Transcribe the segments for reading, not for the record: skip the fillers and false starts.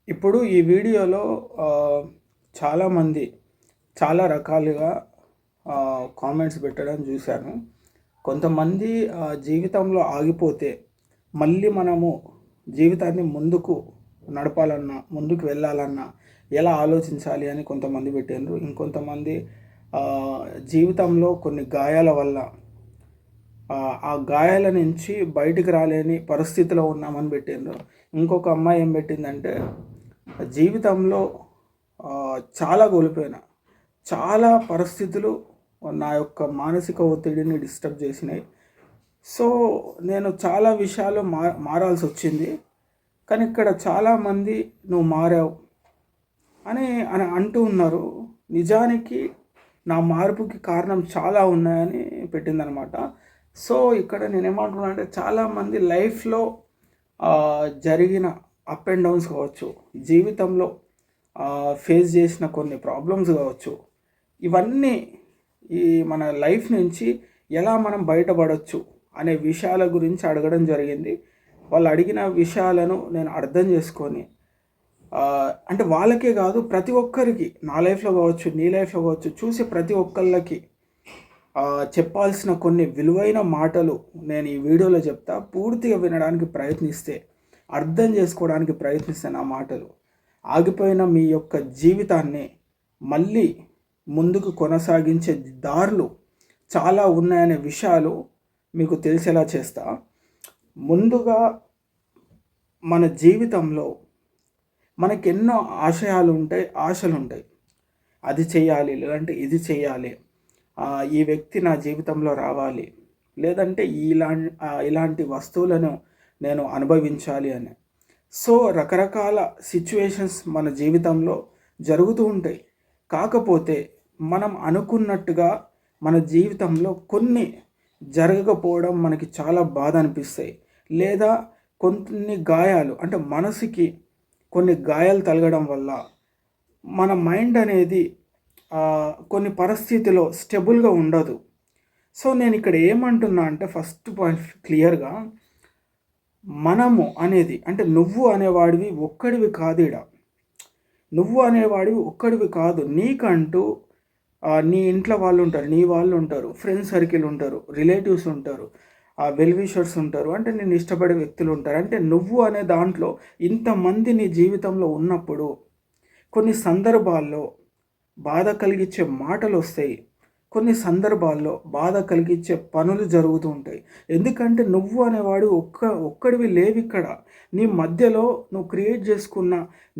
ఇప్పుడు ఈ వీడియోలో చాలామంది చాలా రకాలుగా కామెంట్స్ పెట్టడం చూశాను. కొంతమంది జీవితంలో ఆగిపోతే మళ్ళీ మనము జీవితాన్ని ముందుకు నడపాలన్నా, ముందుకు వెళ్ళాలన్నా ఎలా ఆలోచించాలి అని కొంతమంది పెట్టిండ్రు. ఇంకొంతమంది జీవితంలో కొన్ని గాయాల వల్ల ఆ గాయాల నుంచి బయటికి రాలేని పరిస్థితిలో ఉన్నామని పెట్టిండ్రు. ఇంకొక అమ్మాయి ఏం పెట్టిందంటే, జీవితంలో చాలా కోల్పోయిన, చాలా పరిస్థితులు నా యొక్క మానసిక ఒత్తిడిని డిస్టర్బ్ చేసినాయి. సో నేను చాలా విషయాలు మారాల్సి వచ్చింది. కానీ ఇక్కడ చాలామంది నువ్వు మారావు అని అని అంటూ ఉన్నారు. నిజానికి నా మార్పుకి కారణం చాలా ఉన్నాయని పెట్టిందనమాట. సో ఇక్కడ నేనేమంటున్నా అంటే, చాలామంది లైఫ్లో జరిగిన అప్ అండ్ డౌన్స్ కావచ్చు, జీవితంలో ఫేస్ చేసిన కొన్ని ప్రాబ్లమ్స్ కావచ్చు, ఇవన్నీ ఈ మన లైఫ్ నుంచి ఎలా మనం బయటపడవచ్చు అనే విషయాల గురించి అడగడం జరిగింది. వాళ్ళు అడిగిన విషయాలను నేను అర్థం చేసుకొని, అంటే వాళ్ళకే కాదు, ప్రతి ఒక్కరికి, నా లైఫ్లో కావచ్చు, నీ లైఫ్లో కావచ్చు, చూసే ప్రతి ఒక్కళ్ళకి చెప్పాల్సిన కొన్ని విలువైన మాటలు నేను ఈ వీడియోలో చెప్తా. పూర్తిగా వినడానికి ప్రయత్నిస్తే, అర్థం చేసుకోవడానికి ప్రయత్నిస్తే నా మాటలు, ఆగిపోయిన మీ యొక్క జీవితాన్ని మళ్ళీ ముందుకు కొనసాగించే దారులు చాలా ఉన్నాయనే విషయాలు మీకు తెలిసేలా చేస్తా. ముందుగా, మన జీవితంలో మనకెన్నో ఆశయాలు ఉంటాయి, ఆశలు ఉంటాయి. అది చేయాలి, లేదంటే ఇది చేయాలి, ఈ వ్యక్తి నా జీవితంలో రావాలి, లేదంటే ఇలాంటి వస్తువులను నేను అనుభవించాలి అని. సో రకరకాల సిచ్యువేషన్స్ మన జీవితంలో జరుగుతూ ఉంటాయి. కాకపోతే మనం అనుకున్నట్టుగా మన జీవితంలో కొన్ని జరగకపోవడం మనకి చాలా బాధ అనిపిస్తాయి. లేదా కొన్ని గాయాలు, అంటే మనసుకి కొన్ని గాయాలు తగలడం వల్ల మన మైండ్ అనేది కొన్ని పరిస్థితిలో స్టెబుల్గా ఉండదు. సో నేను ఇక్కడ ఏమంటున్నా అంటే, ఫస్ట్ పాయింట్ క్లియర్గా, మనము అనేది, అంటే నువ్వు అనేవాడివి ఒక్కడివి కాదు. నువ్వు అనేవాడివి ఒక్కడివి కాదు. నీకంటూ నీ ఇంట్లో వాళ్ళు ఉంటారు, నీ వాళ్ళు ఉంటారు, ఫ్రెండ్స్ సర్కిల్ ఉంటారు, రిలేటివ్స్ ఉంటారు, వెల్ విషర్స్ ఉంటారు, అంటే నేను ఇష్టపడే వ్యక్తులు ఉంటారు. అంటే నువ్వు అనే దాంట్లో ఇంతమంది నీ జీవితంలో ఉన్నప్పుడు కొన్ని సందర్భాల్లో బాధ కలిగించే మాటలు వస్తాయి, కొన్ని సందర్భాల్లో బాధ కలిగించే పనులు జరుగుతూ ఉంటాయి. ఎందుకంటే నువ్వు అనేవాడు ఒక్కడివి లేవు ఇక్కడ. నీ మధ్యలో నువ్వు క్రియేట్ చేసుకున్న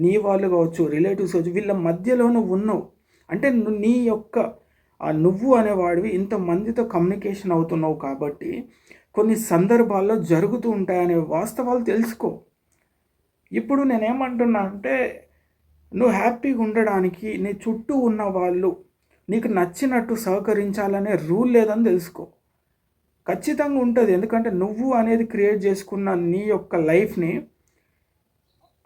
నీ వాళ్ళు కావచ్చు, రిలేటివ్స్ కావచ్చు, వీళ్ళ మధ్యలో నువ్వు ఉన్నావు. అంటే నీ యొక్క నువ్వు అనేవాడివి ఇంతమందితో కమ్యూనికేషన్ అవుతున్నావు కాబట్టి కొన్ని సందర్భాల్లో జరుగుతూ ఉంటాయనే వాస్తవాలు తెలుసుకో. ఇప్పుడు నేనేమంటున్నా అంటే, నువ్వు హ్యాపీగా ఉండడానికి నీ చుట్టూ ఉన్న వాళ్ళు నీకు నచ్చినట్టు సహకరించాలనే రూల్ లేదని తెలుసుకో. ఖచ్చితంగా ఉంటుంది. ఎందుకంటే నువ్వు అనేది క్రియేట్ చేసుకున్న నీ యొక్క లైఫ్ని,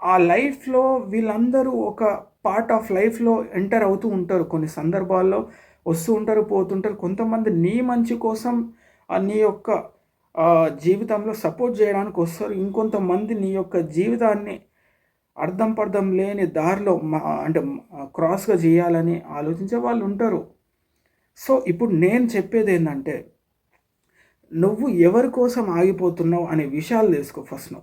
ఆ లైఫ్లో వీళ్ళందరూ ఒక పార్ట్ ఆఫ్ లైఫ్లో ఎంటర్ అవుతూ ఉంటారు. కొన్ని సందర్భాల్లో వస్తూ ఉంటారు, పోతుంటారు. కొంతమంది నీ మంచి కోసం నీ యొక్క జీవితంలో సపోర్ట్ చేయడానికి వస్తారు. ఇంకొంతమంది నీ యొక్క జీవితాన్ని అర్థం పర్థం లేని దారిలో అంటే క్రాస్గా చేయాలని ఆలోచించే వాళ్ళు ఉంటారు. సో ఇప్పుడు నేను చెప్పేది ఏంటంటే, నువ్వు ఎవరి కోసం ఆగిపోతున్నావు అనే విషయాలు తెలుసుకో. ఫస్ట్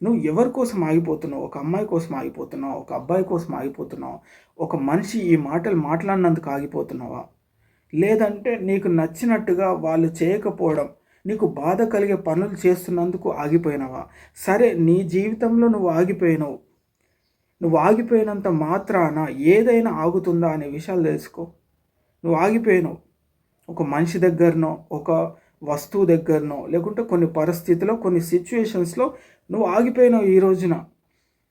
నువ్వు ఎవరి కోసం ఆగిపోతున్నావు? ఒక అమ్మాయి కోసం ఆగిపోతున్నావు, ఒక అబ్బాయి కోసం ఆగిపోతున్నావు, ఒక మనిషి ఈ మాటలు మాట్లాడినందుకు ఆగిపోతున్నావా, లేదంటే నీకు నచ్చినట్టుగా వాళ్ళు చేయకపోవడం, నీకు బాధ కలిగే పనులు చేస్తున్నందుకు ఆగిపోయినావా? సరే, నీ జీవితంలో నువ్వు ఆగిపోయినావు. నువ్వు ఆగిపోయినంత మాత్రాన ఏదైనా ఆగుతుందా అనే విషయాలు తెలుసుకో. నువ్వు ఆగిపోయినావు ఒక మనిషి దగ్గరనో, ఒక వస్తువు దగ్గరనో, లేకుంటే కొన్ని పరిస్థితుల్లో, కొన్ని సిచ్యువేషన్స్లో నువ్వు ఆగిపోయినావు ఈ రోజున.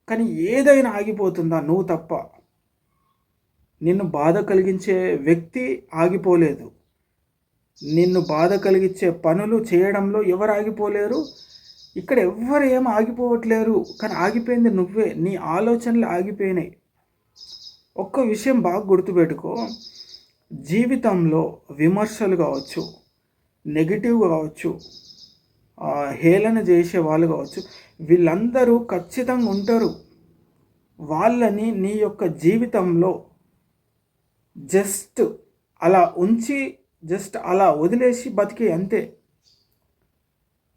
కానీ ఏదైనా ఆగిపోతుందా? నువ్వు తప్ప. నిన్ను బాధ కలిగించే వ్యక్తి ఆగిపోలేదు. నిన్ను బాధ కలిగించే పనులు చేయడంలో ఎవరు ఆగిపోలేరు. ఇక్కడ ఎవ్వరు ఏం ఆగిపోవట్లేరు. కానీ ఆగిపోయింది నువ్వే. నీ ఆలోచనలు ఆగిపోయినాయి. ఒక్క విషయం బాగా గుర్తుపెట్టుకో. జీవితంలో విమర్శలు కావచ్చు, నెగిటివ్ కావచ్చు, హేళన చేసే వాళ్ళు కావచ్చు, వీళ్ళందరూ ఖచ్చితంగా ఉంటారు. వాళ్ళని నీ యొక్క జీవితంలో జస్ట్ అలా ఉంచి జస్ట్ అలా వదిలేసి బతికే అంతే.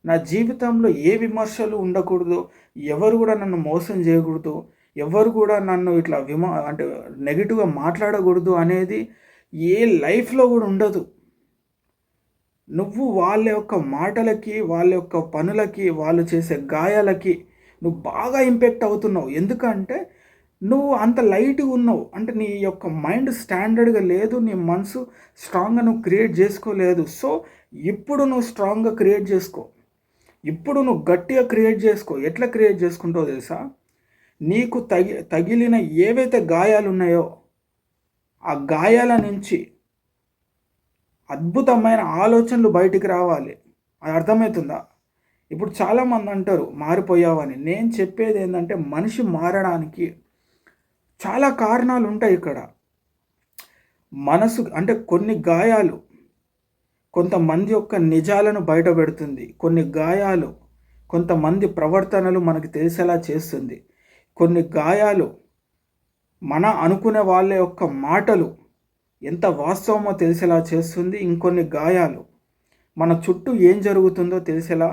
నా జీవితంలో ఏ విమర్శలు ఉండకూడదు, ఎవరు కూడా నన్ను మోసం చేయకూడదు, ఎవరు కూడా నన్ను ఇట్లా అంటే నెగిటివ్గా మాట్లాడకూడదు అనేది ఏ లైఫ్లో కూడా ఉండదు. నువ్వు వాళ్ళ యొక్క మాటలకి, వాళ్ళ యొక్క పనులకి, వాళ్ళు చేసే గాయాలకి నువ్వు బాగా ఇంపాక్ట్ అవుతున్నావు. ఎందుకంటే నువ్వు అంత లైట్గా ఉన్నావు. అంటే నీ యొక్క మైండ్ స్టాండర్డ్గా లేదు, నీ మనసు స్ట్రాంగ్గా నువ్వు క్రియేట్ చేసుకోలేదు. సో ఇప్పుడు నువ్వు స్ట్రాంగ్గా క్రియేట్ చేసుకో, ఇప్పుడు నువ్వు గట్టిగా క్రియేట్ చేసుకో. ఎట్లా క్రియేట్ చేసుకుంటావో తెలుసా? నీకు తగిలిన ఏవైతే గాయాలు ఉన్నాయో ఆ గాయాల నుంచి అద్భుతమైన ఆలోచనలు బయటికి రావాలి. అది అర్థమవుతుందా? ఇప్పుడు చాలామంది అంటారు మారిపోయావని. నేను చెప్పేది ఏంటంటే మనిషి మారడానికి చాలా కారణాలు ఉంటాయి ఇక్కడ. మనసు అంటే కొన్ని గాయాలు కొంతమంది యొక్క నిజాలను బయట పెడుతుంది. కొన్ని గాయాలు కొంతమంది ప్రవర్తనలు మనకు తెలిసేలా చేస్తుంది. కొన్ని గాయాలు మన అనుకునే వాళ్ళ యొక్క మాటలు ఎంత వాస్తవమో తెలిసేలా చేస్తుంది. ఇంకొన్ని గాయాలు మన చుట్టూ ఏం జరుగుతుందో తెలిసేలా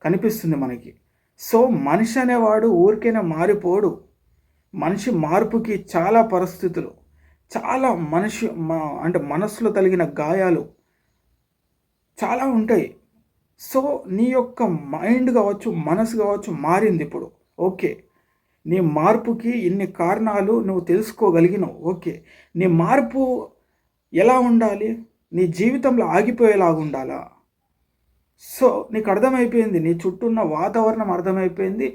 కనిపిస్తుంది మనకి. సో మనిషి అనేవాడు ఊరికైనా మారిపోడు. మనిషి మార్పుకి చాలా పరిస్థితులు, చాలా అంటే మనసులో కలిగిన గాయాలు చాలా ఉంటాయి. సో నీ యొక్క మైండ్ కావచ్చు, మనసు కావచ్చు మారింది ఇప్పుడు. ఓకే, నీ మార్పుకి ఇన్ని కారణాలు నువ్వు తెలుసుకోగలిగినావు. ఓకే, నీ మార్పు ఎలా ఉండాలి? నీ జీవితంలో ఆగిపోయేలాగా ఉండాలా? సో నీకు అర్థమైపోయింది, నీ చుట్టూ ఉన్న వాతావరణం అర్థమైపోయింది,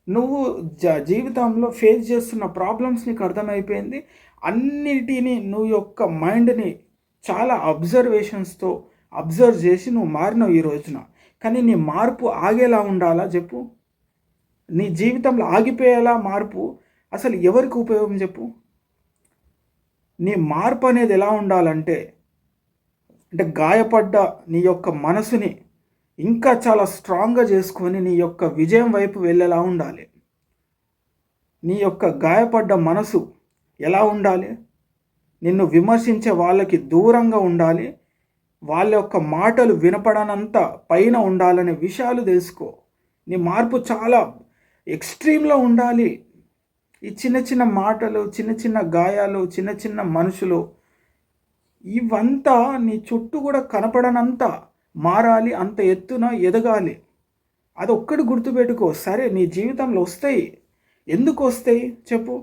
నువ్వు జీవితంలో ఫేస్ చేస్తున్న ప్రాబ్లమ్స్ నీకు అర్థమైపోయింది. అన్నిటినీ నువ్వు యొక్క మైండ్ని చాలా అబ్జర్వేషన్స్తో అబ్జర్వ్ చేసి నువ్వు మారినావు ఈ రోజున. కానీ నీ మార్పు ఆగేలా ఉండాలా చెప్పు? నీ జీవితంలో ఆగిపోయేలా మార్పు అసలు ఎవరికి ఉపయోగం చెప్పు? నీ మార్పు అనేది ఎలా ఉండాలంటే గాయపడ్డ నీ యొక్క మనసుని ఇంకా చాలా స్ట్రాంగ్గా చేసుకొని నీ యొక్క విజయం వైపు వెళ్ళేలా ఉండాలి. నీ యొక్క గాయపడ్డ మనసు ఎలా ఉండాలి? నిన్ను విమర్శించే వాళ్ళకి దూరంగా ఉండాలి. వాళ్ళ యొక్క మాటలు వినపడనంత పైన ఉండాలనే విషయాలు తెలుసుకో. నీ మార్పు చాలా ఎక్స్ట్రీమ్లో ఉండాలి. ఈ చిన్న చిన్న మాటలు, చిన్న చిన్న గాయాలు, చిన్న చిన్న మనుషులు ఇవంతా నీ చుట్టూ కూడా కనపడనంత మారాలి, అంత ఎత్తున ఎదగాలి. అది ఒక్కటి గుర్తుపెట్టుకో. సరే, నీ జీవితంలో వస్తాయి. ఎందుకు వస్తాయి చెప్పు?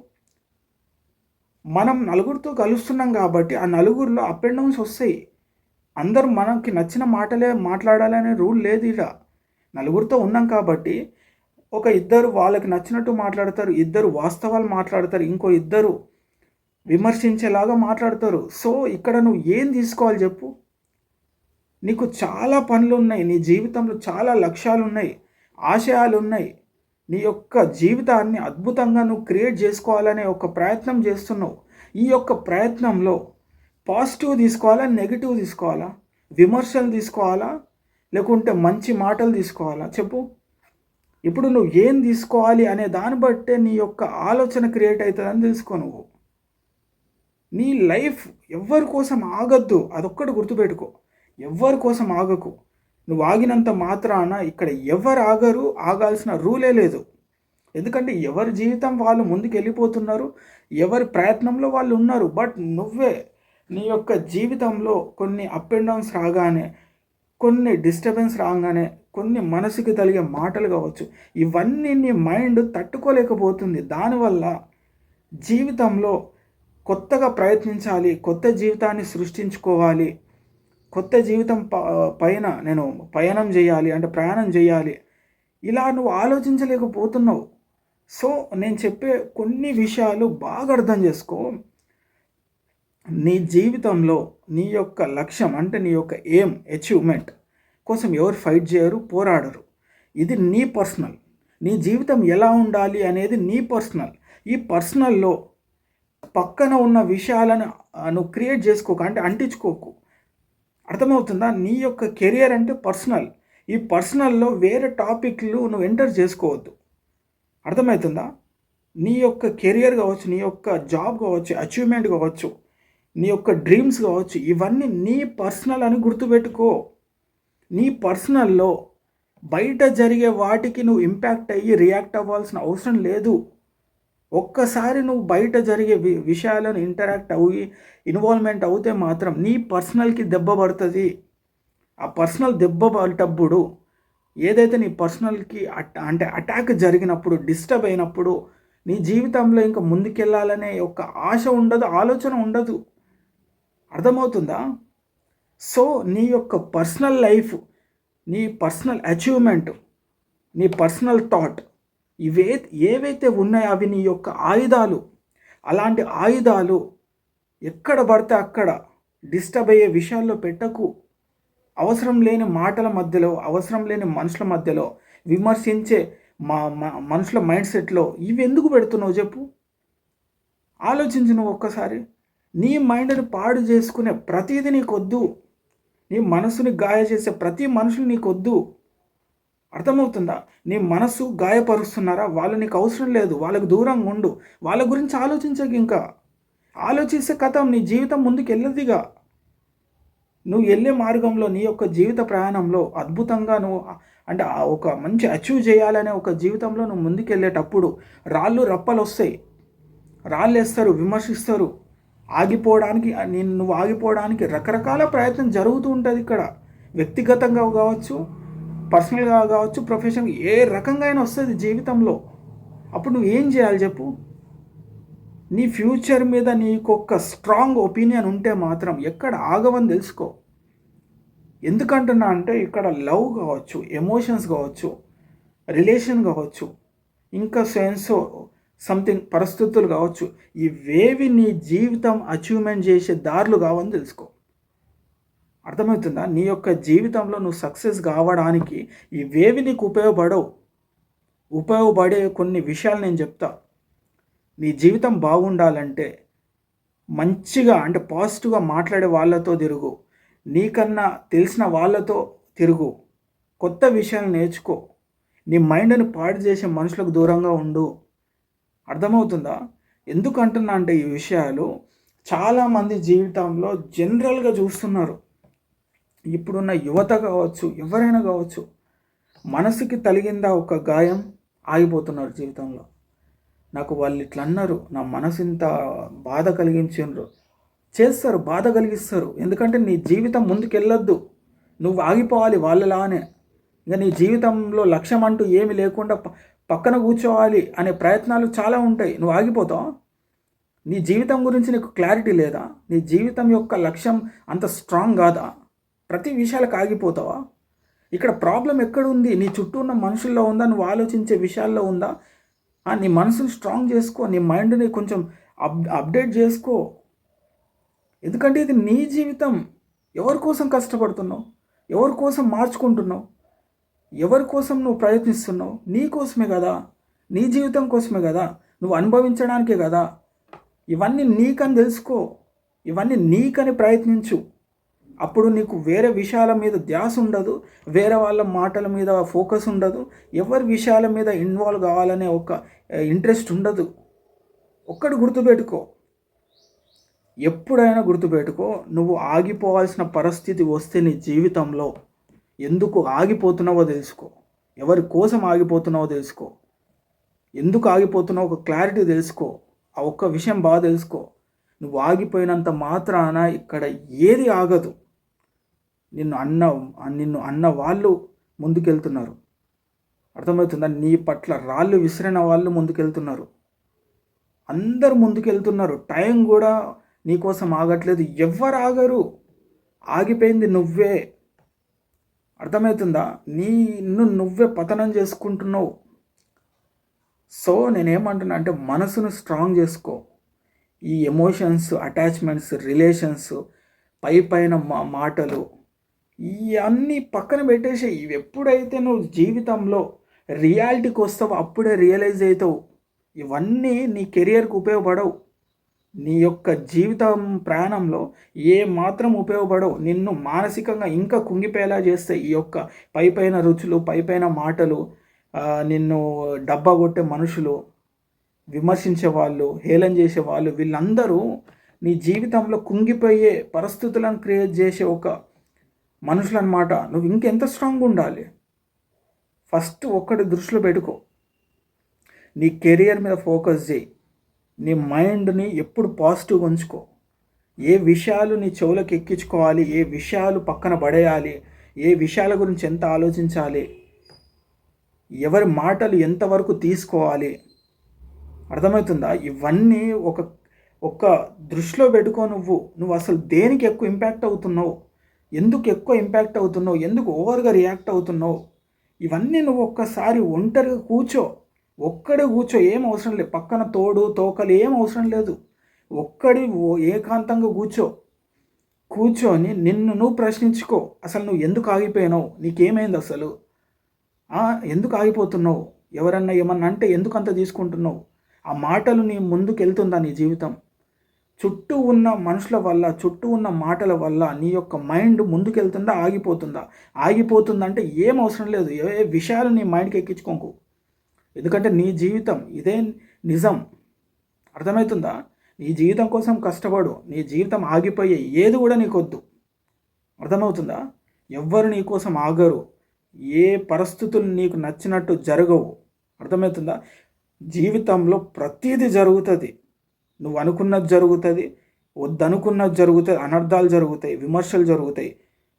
మనం నలుగురితో కలుస్తున్నాం కాబట్టి ఆ నలుగురిలో అప్ అండ్ డౌన్స్ వస్తాయి. అందరూ మనకి నచ్చిన మాటలే మాట్లాడాలనే రూల్ లేదు. ఇలా నలుగురితో ఉన్నాం కాబట్టి ఒక ఇద్దరు వాళ్ళకి నచ్చినట్టు మాట్లాడతారు, ఇద్దరు వాస్తవాలు మాట్లాడతారు, ఇంకో ఇద్దరు విమర్శించేలాగా మాట్లాడతారు. సో ఇక్కడ నువ్వు ఏం తీసుకోవాలి చెప్పు? నీకు చాలా పనులు ఉన్నాయి, నీ జీవితంలో చాలా లక్ష్యాలు ఉన్నాయి, ఆశయాలు ఉన్నాయి. నీ యొక్క జీవితాన్ని అద్భుతంగా నువ్వు క్రియేట్ చేసుకోవాలనే ఒక ప్రయత్నం చేస్తున్నావు. ఈ యొక్క ప్రయత్నంలో పాజిటివ్ తీసుకోవాలా, నెగిటివ్ తీసుకోవాలా, విమర్శలు తీసుకోవాలా, లేకుంటే మంచి మాటలు తీసుకోవాలా చెప్పు? ఇప్పుడు నువ్వు ఏం తీసుకోవాలి అనే దాన్ని బట్టే నీ యొక్క ఆలోచన క్రియేట్ అవుతుందని తెలుసుకో. నువ్వు నీ లైఫ్ ఎవరి కోసం ఆగద్దు, అదొక్కటి గుర్తుపెట్టుకో. ఎవరి కోసం ఆగకు. నువ్వు ఆగినంత మాత్రాన ఇక్కడ ఎవరు ఆగరు, ఆగాల్సిన రూలే లేదు. ఎందుకంటే ఎవరి జీవితం వాళ్ళు ముందుకు వెళ్ళిపోతున్నారు, ఎవరి ప్రయత్నంలో వాళ్ళు ఉన్నారు. బట్ నువ్వే నీ యొక్క జీవితంలో కొన్ని అప్ అండ్ డౌన్స్ రాగానే, కొన్ని డిస్టర్బెన్స్ రాగానే, కొన్ని మనసుకి కలిగే మాటలు కావచ్చు, ఇవన్నీ నీ మైండ్ తట్టుకోలేకపోతుంది. దానివల్ల జీవితంలో కొత్తగా ప్రయత్నించాలి, కొత్త జీవితాన్ని సృష్టించుకోవాలి, కొత్త జీవితం పైన నేను ప్రయాణం చేయాలి, ఇలా నువ్వు ఆలోచించలేకపోతున్నావు. సో నేను చెప్పే కొన్ని విషయాలు బాగా అర్థం చేసుకో. నీ జీవితంలో నీ యొక్క లక్ష్యం అంటే నీ యొక్క ఎయిమ్, అచీవ్మెంట్ కోసం ఎవరు ఫైట్ చేయరు, పోరాడరు. ఇది నీ పర్సనల్. నీ జీవితం ఎలా ఉండాలి అనేది నీ పర్సనల్. ఈ పర్సనల్లో పక్కన ఉన్న విషయాలను నువ్వు క్రియేట్ చేసుకోకు, అంటే అంటించుకోకు. అర్థమవుతుందా? నీ యొక్క కెరియర్ అంటే పర్సనల్. ఈ పర్సనల్లో వేరే టాపిక్లు నువ్వు ఎంటర్ చేసుకోవద్దు. అర్థమవుతుందా? నీ యొక్క కెరియర్ కావచ్చు, నీ యొక్క జాబ్ కావచ్చు, అచీవ్మెంట్ కావచ్చు, నీ యొక్క డ్రీమ్స్ కావచ్చు, ఇవన్నీ నీ పర్సనల్ అని గుర్తుపెట్టుకో. నీ పర్సనల్లో బయట జరిగే వాటికి నువ్వు ఇంపాక్ట్ అయ్యి రియాక్ట్ అవ్వాల్సిన అవసరం లేదు. ఒక్కసారి నువ్వు బయట జరిగే విషయాలను ఇంటరాక్ట్ అయ్యి ఇన్వాల్వ్మెంట్ అవుతే మాత్రం నీ పర్సనల్కి దెబ్బ పడుతుంది. ఆ పర్సనల్ దెబ్బ పడేటప్పుడు ఏదైతే నీ పర్సనల్కి అంటే అటాక్ జరిగినప్పుడు, డిస్టర్బ్ అయినప్పుడు నీ జీవితంలో ఇంకా ముందుకెళ్ళాలనే ఒక ఆశ ఉండదు, ఆలోచన ఉండదు. అర్థమవుతుందా? సో నీ యొక్క పర్సనల్ లైఫ్, నీ పర్సనల్ అచీవ్మెంట్, నీ పర్సనల్ థాట్ ఏవైతే ఉన్నాయో అవి నీ యొక్క ఆయుధాలు. అలాంటి ఆయుధాలు ఎక్కడ పడితే అక్కడ డిస్టర్బ్ అయ్యే విషయాల్లో పెట్టకు. అవసరం లేని మాటల మధ్యలో, అవసరం లేని మనుషుల మధ్యలో, విమర్శించే మనుషుల మైండ్ సెట్లో ఇవి ఎందుకు పెడుతున్నావు చెప్పు? ఆలోచించు నువ్వు ఒక్కసారి. నీ మైండ్ని పాడు చేసుకునే ప్రతిదీ నీకొద్దు. నీ మనసుని గాయ చేసే ప్రతి మనుషులు నీకొద్దు. అర్థమవుతుందా? నీ మనసు గాయపరుస్తున్నారా? వాళ్ళు నీకు అవసరం లేదు, వాళ్ళకు దూరంగా ఉండు. వాళ్ళ గురించి ఆలోచించక, ఇంకా ఆలోచిస్తే కథం నీ జీవితం ముందుకు వెళ్ళదిగా. నువ్వు వెళ్ళే మార్గంలో, నీ యొక్క జీవిత ప్రయాణంలో అద్భుతంగా నువ్వు అంటే ఒక మంచి అచీవ్ చేయాలనే ఒక జీవితంలో నువ్వు ముందుకు వెళ్ళేటప్పుడు రాళ్ళు రప్పలు వస్తాయి, రాళ్ళు వేస్తారు, విమర్శిస్తారు. ఆగిపోవడానికి నువ్వు ఆగిపోవడానికి రకరకాల ప్రయత్నం జరుగుతూ ఉంటుంది. ఇక్కడ వ్యక్తిగతంగా కావచ్చు, పర్సనల్గా కావచ్చు, ప్రొఫెషన్ ఏ రకంగా అయినా వస్తుంది జీవితంలో. అప్పుడు నువ్వు ఏం చేయాలి చెప్పు? నీ ఫ్యూచర్ మీద నీకు ఒక స్ట్రాంగ్ ఒపీనియన్ ఉంటే మాత్రం ఎక్కడ ఆగవని తెలుసుకో. ఎందుకంటున్నా అంటే ఇక్కడ లవ్ కావచ్చు, ఎమోషన్స్ కావచ్చు, రిలేషన్ కావచ్చు, ఇంకా సంథింగ్ పరిస్థితులు కావచ్చు, ఇవేవి నీ జీవితం అచీవ్మెంట్ చేసే దారులు కావని తెలుసుకో. అర్థమవుతుందా? నీ యొక్క జీవితంలో నువ్వు సక్సెస్ కావడానికి ఇవేవి నీకు ఉపయోగపడే కొన్ని విషయాలు నేను చెప్తా. నీ జీవితం బాగుండాలంటే మంచిగా అంటే పాజిటివ్గా మాట్లాడే వాళ్ళతో తిరుగు, నీకన్నా తెలిసిన వాళ్ళతో తిరుగు, కొత్త విషయాలు నేర్చుకో, నీ మైండ్ని పాడు చేసే మనుషులకు దూరంగా ఉండు. అర్థమవుతుందా? ఎందుకు అంటున్నా అంటే ఈ విషయాలు చాలామంది జీవితంలో జనరల్గా చూస్తున్నారు. ఇప్పుడున్న యువత కావచ్చు, ఎవరైనా కావచ్చు, మనసుకి తగిలిందా ఒక గాయం, ఆగిపోతున్నారు జీవితంలో. నాకు వాళ్ళు ఇట్లా అన్నారు, నా మనసు ఇంత బాధ కలిగించారు, చేస్తారు, బాధ కలిగిస్తారు. ఎందుకంటే నీ జీవితం ముందుకెళ్ళొద్దు, నువ్వు ఆగిపోవాలి వాళ్ళలానే. ఇంకా నీ జీవితంలో లక్ష్యం అంటూ ఏమి లేకుండా పక్కన కూర్చోవాలి అనే ప్రయత్నాలు చాలా ఉంటాయి. నువ్వు ఆగిపోతావు. నీ జీవితం గురించి నీకు క్లారిటీ లేదా? నీ జీవితం యొక్క లక్ష్యం అంత స్ట్రాంగ్ కాదా? ప్రతి విషయాలకు ఆగిపోతావా? ఇక్కడ ప్రాబ్లం ఎక్కడుంది? నీ చుట్టూ ఉన్న మనుషుల్లో ఉందా? నువ్వు ఆలోచించే విషయాల్లో ఉందా? నీ మనసుని స్ట్రాంగ్ చేసుకో, నీ మైండ్ని కొంచెం అప్డేట్ చేసుకో. ఎందుకంటే ఇది నీ జీవితం. ఎవరి కోసం కష్టపడుతున్నావు? ఎవరి కోసం మార్చుకుంటున్నావు? ఎవరి కోసం నువ్వు ప్రయత్నిస్తున్నావు? నీ కోసమే కదా, నీ జీవితం కోసమే కదా, నువ్వు అనుభవించడానికే కదా. ఇవన్నీ నీకని తెలుసుకో, ఇవన్నీ నీకని ప్రయత్నించు. అప్పుడు నీకు వేరే విషయాల మీద ధ్యాస ఉండదు, వేరే వాళ్ళ మాటల మీద ఫోకస్ ఉండదు, ఎవరి విషయాల మీద ఇన్వాల్వ్ కావాలనే ఒక ఇంట్రెస్ట్ ఉండదు. ఒక్కటి గుర్తుపెట్టుకో, ఎప్పుడైనా గుర్తుపెట్టుకో, నువ్వు ఆగిపోవాల్సిన పరిస్థితి వస్తే నీ జీవితంలో ఎందుకు ఆగిపోతున్నావో తెలుసుకో, ఎవరి కోసం ఆగిపోతున్నావో తెలుసుకో, ఎందుకు ఆగిపోతున్నావో ఒక క్లారిటీ తెలుసుకో. ఆ ఒక్క విషయం బాగా తెలుసుకో. నువ్వు ఆగిపోయినంత మాత్రాన ఇక్కడ ఏది ఆగదు. నిన్ను అన్న వాళ్ళు ముందుకెళ్తున్నారు. అర్థమవుతుందా? నీ పట్ల రాళ్ళు విసిరిన వాళ్ళు ముందుకెళ్తున్నారు. అందరు ముందుకెళ్తున్నారు. టైం కూడా నీకోసం ఆగట్లేదు. ఎవ్వరు ఆగరు. ఆగిపోయింది నువ్వే. అర్థమవుతుందా? నువ్వే పతనం చేసుకుంటున్నావు. సో నేనేమంటున్నా అంటే మనసును స్ట్రాంగ్ చేసుకో. ఈ ఎమోషన్స్, అటాచ్మెంట్స్, రిలేషన్స్, పైన మాటలు ఇవన్నీ పక్కన పెట్టేసి ఇవి ఎప్పుడైతే నువ్వు జీవితంలో రియాలిటీకి వస్తావో అప్పుడే రియలైజ్ అవుతావు. ఇవన్నీ నీ కెరియర్కి ఉపయోగపడవు. నీ యొక్క జీవితం ప్రయాణంలో ఏ మాత్రం ఉపయోగపడవు. నిన్ను మానసికంగా ఇంకా కుంగిపోయేలా చేస్తాయి ఈ యొక్క పైన రుచులు, పైన మాటలు, నిన్ను డబ్బా కొట్టే మనుషులు. విమర్శించే వాళ్ళు, హేళన చేసేవాళ్ళు వీళ్ళందరూ నీ జీవితంలో కుంగిపోయే పరిస్థితులను క్రియేట్ చేసే ఒక మనుషులన్నమాట. నువ్వు ఇంకెంత స్ట్రాంగ్గా ఉండాలి? ఫస్ట్ ఒక్కటి దృష్టిలో పెట్టుకో, నీ కెరియర్ మీద ఫోకస్ చేయి. నీ మైండ్ని ఎప్పుడు పాజిటివ్గా ఉంచుకో. ఏ విషయాలు నీ చెవులకు ఎక్కించుకోవాలి, ఏ విషయాలు పక్కన పడేయాలి, ఏ విషయాల గురించి ఎంత ఆలోచించాలి, ఎవరి మాటలు ఎంతవరకు తీసుకోవాలి, అర్థమవుతుందా? ఇవన్నీ ఒక ఒక దృష్టిలో పెట్టుకో. నువ్వు అసలు దేనికి ఎక్కువ ఇంపాక్ట్ అవుతున్నావు, ఎందుకు ఎక్కువ ఇంపాక్ట్ అవుతున్నావు, ఎందుకు ఓవర్గా రియాక్ట్ అవుతున్నావు, ఇవన్నీ నువ్వు ఒక్కసారి ఒంటరిగా కూర్చో. ఒక్కడే కూర్చో, ఏం అవసరం లేదు, పక్కన తోడు తోకలు ఏం అవసరం లేదు. ఒక్కడి ఏకాంతంగా కూర్చొని నిన్ను నువ్వు ప్రశ్నించుకో. అసలు నువ్వు ఎందుకు ఆగిపోయినావు, నీకేమైంది అసలు, ఎందుకు ఆగిపోతున్నావు, ఎవరన్నా ఏమన్నా అంటే ఎందుకు అంత తీసుకుంటున్నావు, ఆ మాటలు నీ ముందుకు వెళ్తుందా నీ జీవితం? చుట్టూ ఉన్న మనుషుల వల్ల, చుట్టూ ఉన్న మాటల వల్ల నీ యొక్క మైండ్ ముందుకెళ్తుందా ఆగిపోతుందంటే ఏం అవసరం లేదు. ఏ విషయాలు నీ మైండ్కి ఎక్కించుకోకు. ఎందుకంటే నీ జీవితం ఇదే నిజం, అర్థమవుతుందా? నీ జీవితం కోసం కష్టపడు. నీ జీవితం ఆగిపోయే ఏది కూడా నీకొద్దు, అర్థమవుతుందా? ఎవ్వరు నీ కోసం ఆగరు, ఏ పరిస్థితులు నీకు నచ్చినట్టు జరగవు, అర్థమవుతుందా? జీవితంలో ప్రతీది జరుగుతుంది. నువ్వు అనుకున్నది జరుగుతుంది, వద్దనుకున్నది జరుగుతుంది, అనర్థాలు జరుగుతాయి, విమర్శలు జరుగుతాయి,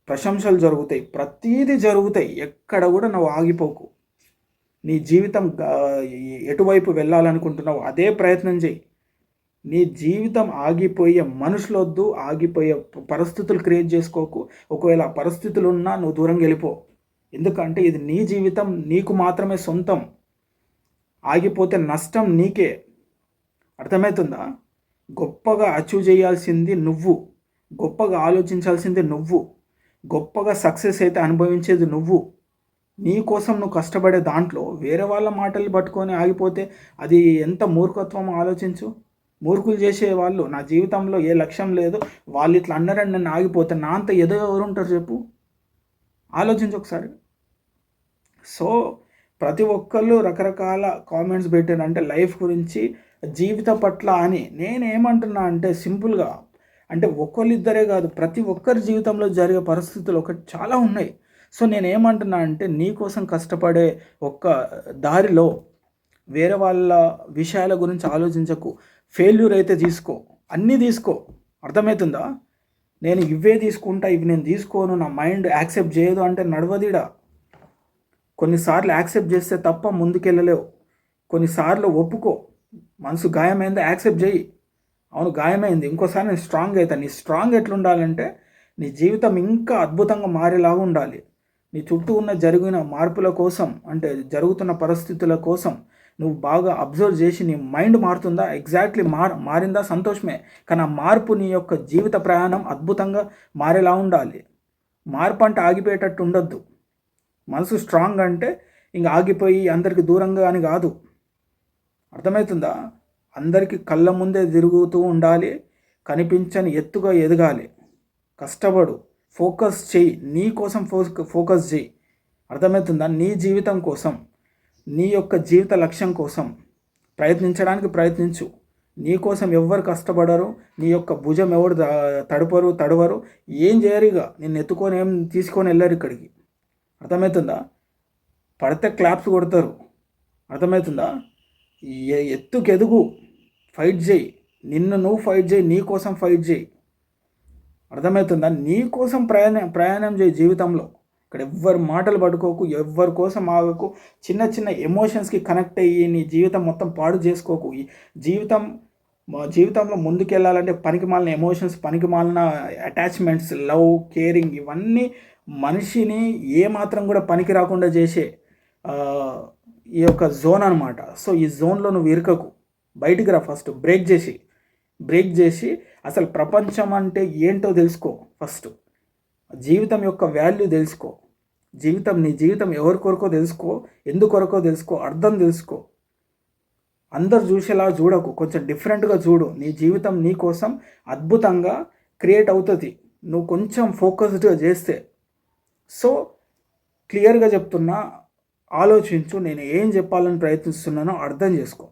ప్రశంసలు జరుగుతాయి, ప్రతీది జరుగుతాయి. ఎక్కడ కూడా నువ్వు ఆగిపోకు. నీ జీవితం ఎటువైపు వెళ్ళాలనుకుంటున్నావు అదే ప్రయత్నం చేయి. నీ జీవితం ఆగిపోయే మనుషులొద్దు, ఆగిపోయే పరిస్థితులు క్రియేట్ చేసుకోకు. ఒకవేళ పరిస్థితులు ఉన్నా నువ్వు దూరంగా వెళ్ళిపో. ఎందుకంటే ఇది నీ జీవితం, నీకు మాత్రమే సొంతం. ఆగిపోతే నష్టం నీకే, అర్థమవుతుందా? గొప్పగా అచీవ్ చేయాల్సింది నువ్వు, గొప్పగా ఆలోచించాల్సింది నువ్వు, గొప్పగా సక్సెస్ అయితే అనుభవించేది నువ్వు. నీ కోసం నువ్వు కష్టపడే దాంట్లో వేరే వాళ్ళ మాటలు పట్టుకొని ఆగిపోతే అది ఎంత మూర్ఖత్వం ఆలోచించు. మూర్ఖులు చేసే వాళ్ళు, నా జీవితంలో ఏ లక్ష్యం లేదు, వాళ్ళు ఇట్లా అన్నారని నన్ను ఆగిపోతే నా అంత ఏదో ఎవరు ఉంటారు చెప్పు? ఆలోచించు ఒకసారి. సో ప్రతి ఒక్కళ్ళు రకరకాల కామెంట్స్ పెట్టారంటే లైఫ్ గురించి, జీవితం పట్ల అని. నేనేమంటున్నా అంటే సింపుల్గా, అంటే ఒకళ్ళిద్దరే కాదు, ప్రతి ఒక్కరి జీవితంలో జరిగే పరిస్థితులు చాలా ఉన్నాయి. సో నేనేమంటున్నా అంటే నీ కోసం కష్టపడే ఒక్క దారిలో వేరే వాళ్ళ విషయాల గురించి ఆలోచించకు. ఫెయిల్యూర్ అయితే తీసుకో, అన్నీ తీసుకో, అర్థమవుతుందా? నేను ఇవే తీసుకుంటా, ఇవి నేను తీసుకోను, నా మైండ్ యాక్సెప్ట్ చేయదు అంటే నడవదిడా. కొన్నిసార్లు యాక్సెప్ట్ చేస్తే తప్ప ముందుకెళ్ళలేవు. కొన్నిసార్లు ఒప్పుకో, మనసు గాయమైంది యాక్సెప్ట్ చేయి. అవును గాయమైంది, ఇంకోసారి నేను స్ట్రాంగ్ అవుతాను. నీ స్ట్రాంగ్ ఎట్లుండాలంటే నీ జీవితం ఇంకా అద్భుతంగా మారేలాగా ఉండాలి. నీ చుట్టూ ఉన్న జరిగిన మార్పుల కోసం, అంటే జరుగుతున్న పరిస్థితుల కోసం నువ్వు బాగా అబ్జర్వ్ చేసి నీ మైండ్ మారుతుందా, ఎగ్జాక్ట్లీ మారిందా, సంతోషమే. కానీ ఆ మార్పు నీ యొక్క జీవిత ప్రయాణం అద్భుతంగా మారేలా ఉండాలి. మార్పు అంటే ఆగిపోయేటట్టు ఉండొద్దు. మనసు స్ట్రాంగ్ అంటే ఇంక ఆగిపోయి అందరికి దూరంగా అని కాదు, అర్థమవుతుందా? అందరికీ కళ్ళ ముందే తిరుగుతూ ఉండాలి, కనిపించని ఎత్తుగా ఎదగాలి. కష్టపడు, ఫోకస్ చేయి, నీ కోసం ఫోకస్ చేయి, అర్థమవుతుందా? నీ జీవితం కోసం, నీ యొక్క జీవిత లక్ష్యం కోసం ప్రయత్నించడానికి ప్రయత్నించు. నీ కోసం ఎవ్వరు కష్టపడరు, నీ యొక్క భుజం ఎవరు తడవరు, ఏం చేయరుగా, నిన్ను ఎత్తుకొని ఏం తీసుకొని వెళ్ళరు ఇక్కడికి, అర్థమవుతుందా? పడితే క్లాప్స్ కొడతారు, అర్థమవుతుందా? ఎత్తుకెదుగు, ఫైట్ చేయి, నిన్ను నువ్వు ఫైట్ చేయి, నీ కోసం ఫైట్ చేయి, అర్థమవుతుందా? నీ కోసం ప్రయాణం చేయి జీవితంలో. ఇక్కడ ఎవ్వరు మాటలు పట్టుకోకు, ఎవ్వరి కోసం ఆగకు, చిన్న చిన్న ఎమోషన్స్కి కనెక్ట్ అయ్యి నీ జీవితం మొత్తం పాడు చేసుకోకు. ఈ జీవితంలో ముందుకెళ్ళాలంటే పనికిమాలిన ఎమోషన్స్, పనికిమాలిన అటాచ్మెంట్స్, లవ్, కేరింగ్, ఇవన్నీ మనిషిని ఏమాత్రం కూడా పనికి రాకుండా చేసే ఈ యొక్క జోన్ అనమాట. సో ఈ జోన్లో నువ్వు ఇరకకు, బయటికి రా. ఫస్ట్ బ్రేక్ చేసి అసలు ప్రపంచం అంటే ఏంటో తెలుసుకో. ఫస్ట్ జీవితం యొక్క వాల్యూ తెలుసుకో. నీ జీవితం ఎవరి కొరకో తెలుసుకో, ఎందుకొరకో తెలుసుకో, అర్థం తెలుసుకో. అందరు చూసేలా చూడకు, కొంచెం డిఫరెంట్గా చూడు. నీ జీవితం నీ కోసం అద్భుతంగా క్రియేట్ అవుతుంది నువ్వు కొంచెం ఫోకస్డ్గా చేస్తే. సో క్లియర్గా చెప్తున్నా, ఆలోచించు, నేను ఏం చెప్పాలని ప్రయత్నిస్తున్నానో అర్థం చేసుకో.